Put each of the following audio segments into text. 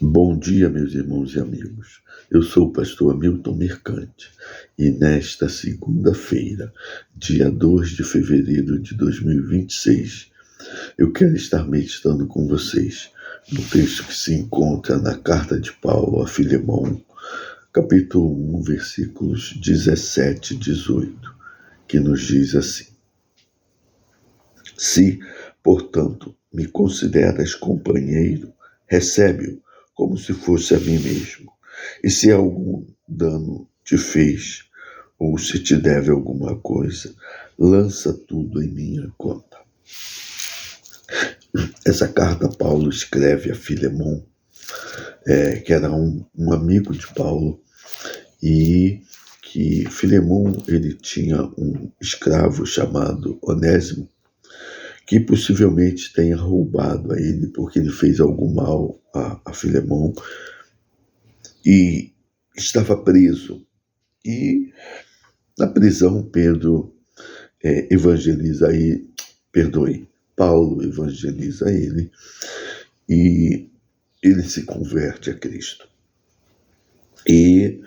Bom dia, meus irmãos e amigos. Eu sou o pastor Hamilton Mercante e nesta segunda-feira, dia 2 de fevereiro de 2026, eu quero estar meditando com vocês no texto que se encontra na carta de Paulo a Filemão, capítulo 1, versículos 17 e 18, que nos diz assim: Se, portanto, me consideras companheiro, recebe-o como se fosse a mim mesmo. E se algum dano te fez, ou se te deve alguma coisa, lança tudo em minha conta. Essa carta Paulo escreve a Filemão, que era um amigo de Paulo, e que Filemão ele tinha um escravo chamado Onésimo, que possivelmente tenha roubado a ele porque ele fez algum mal a Filemão e estava preso. E na prisão Paulo evangeliza ele e ele se converte a Cristo. E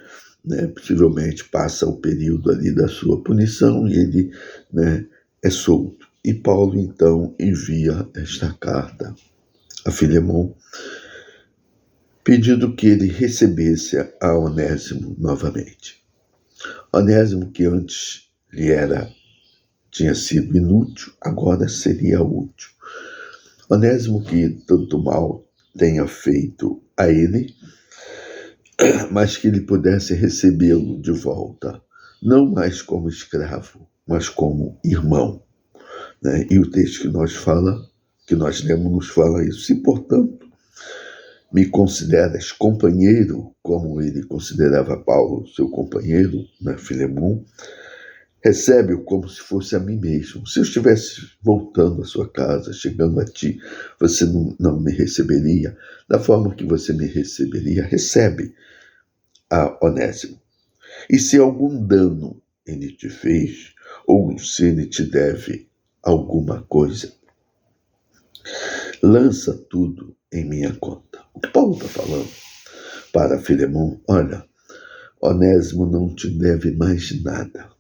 possivelmente passa o período ali da sua punição e ele é solto. E Paulo, então, envia esta carta a Filemão, pedindo que ele recebesse a Onésimo novamente. Onésimo, que antes tinha sido inútil, agora seria útil. Onésimo, que tanto mal tenha feito a ele, mas que ele pudesse recebê-lo de volta, não mais como escravo, mas como irmão. E o texto que nós lemos nos fala isso. Se, portanto, me consideras companheiro, como ele considerava Paulo seu companheiro, Filemão, recebe-o como se fosse a mim mesmo. Se eu estivesse voltando à sua casa, chegando a ti, você não me receberia da forma que você me receberia. Recebe a Onésimo. E se algum dano ele te fez, ou se ele te deve alguma coisa, lança tudo em minha conta. O que Paulo está falando para Filemão: olha, Onésimo não te deve mais nada,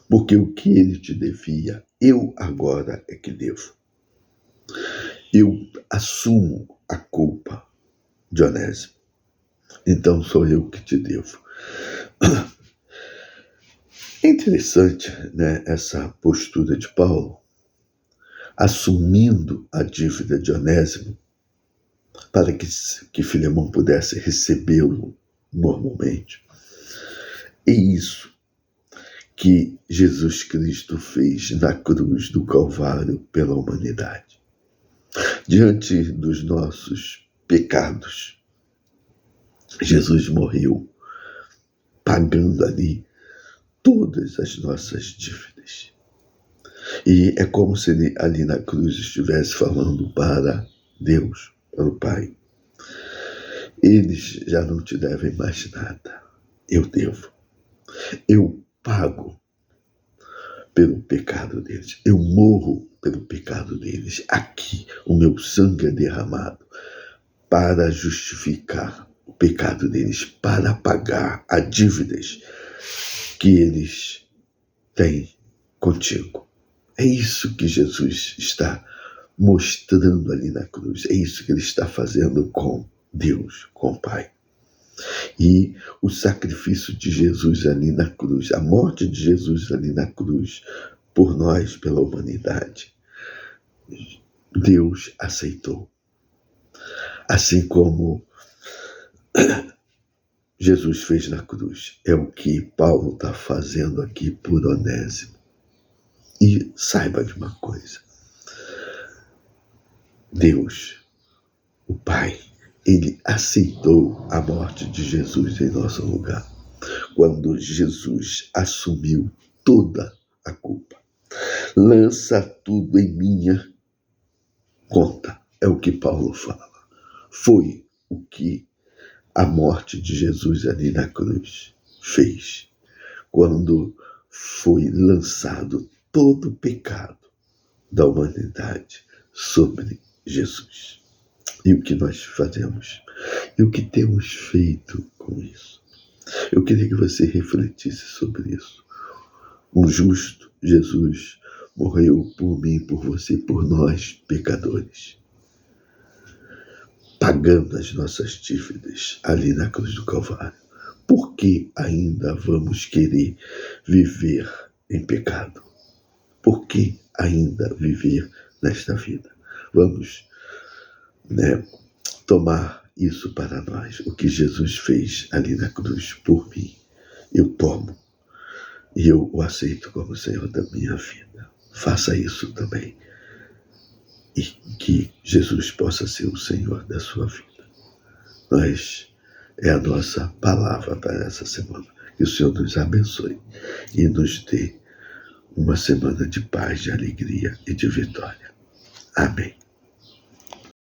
porque o que ele te devia, eu agora é que devo. Eu assumo a culpa de Onésimo, então sou eu que te devo. É interessante, essa postura de Paulo, assumindo a dívida de Onésimo, para que Filemão pudesse recebê-lo normalmente. É isso que Jesus Cristo fez na cruz do Calvário pela humanidade. Diante dos nossos pecados, Jesus morreu, pagando ali todas as nossas dívidas. E é como se ele ali na cruz estivesse falando para Deus, para o Pai: eles já não te devem mais nada, eu devo. Eu pago pelo pecado deles, eu morro pelo pecado deles. Aqui o meu sangue é derramado para justificar o pecado deles, para pagar as dívidas que eles têm contigo. É isso que Jesus está mostrando ali na cruz. É isso que ele está fazendo com Deus, com o Pai. E o sacrifício de Jesus ali na cruz, a morte de Jesus ali na cruz, por nós, pela humanidade, Deus aceitou. Assim como Jesus fez na cruz, é o que Paulo está fazendo aqui por Onésimo. E saiba de uma coisa: Deus, o Pai, ele aceitou a morte de Jesus em nosso lugar, quando Jesus assumiu toda a culpa. Lança tudo em minha conta, é o que Paulo fala. Foi o que a morte de Jesus ali na cruz fez, quando foi lançado todo o pecado da humanidade sobre Jesus. E o que nós fazemos? E o que temos feito com isso? Eu queria que você refletisse sobre isso. Um justo Jesus morreu por mim, por você, por nós, pecadores, pagando as nossas dívidas ali na cruz do Calvário. Por que ainda vamos querer viver em pecado? Por que ainda viver nesta vida? Vamos, tomar isso para nós. O que Jesus fez ali na cruz por mim, eu tomo e eu o aceito como Senhor da minha vida. Faça isso também. E que Jesus possa ser o Senhor da sua vida. É a nossa palavra para essa semana. Que o Senhor nos abençoe e nos dê uma semana de paz, de alegria e de vitória. Amém.